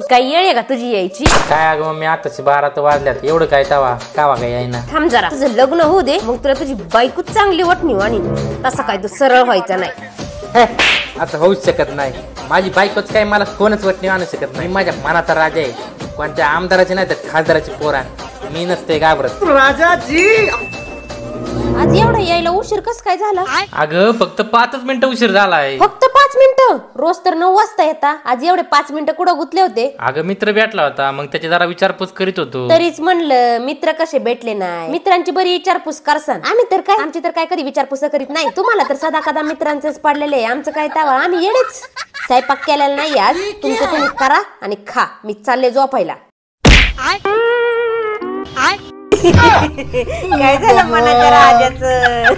काय येळ आहे का तुझी यायची? काय अगं मम्मी आताची 12 तर वाजल्यात, एवढं काय तवा कावा काय येईना. थांब जरा, तुझं लग्न होऊ दे, मग तुला तुझी बायकोच चांगली वाटणी आणि तसं काय तू सरळ व्हायचा नाही. असं होऊच शकत नाही. माझी बायकोच काय मला कोणच वाटणी आणू शकत नाही. माझ्या मनाचा राजा आहे. कोणत्या आमदाराची नाही तर खासदाराची पोरा, मी नसते घाबरत. राजाजी आज एवढा यायला उशीर कस काय झाला? अगं फक्त 5 मिनिटं उशीर झालाय. फक्त 5 मिनिटं? रोज तर 9 वाजता येता, आज एवढे 5 मिनिटं कुठं गुतले होते? अगं मित्र भेटला होता, मग त्याची जरा विचारपूस करीत होतो. तरीच म्हणलं मित्र कसे भेटले नाही. मित्रांची बरी विचारपूस करसान. आम्ही तर काय, आमची तर काय कधी विचारपूस करीत नाही. तुम्हाला तर सदा कदा मित्रांचंच पडलेले आहे. आमचं काय तावा, आम्ही येडेच. स्वयंपाक केलेला नाही आज, तुमचं तुम्ही करा आणि खा. मी चालले झोपायला. काय झालं मनाच्या राजाचं?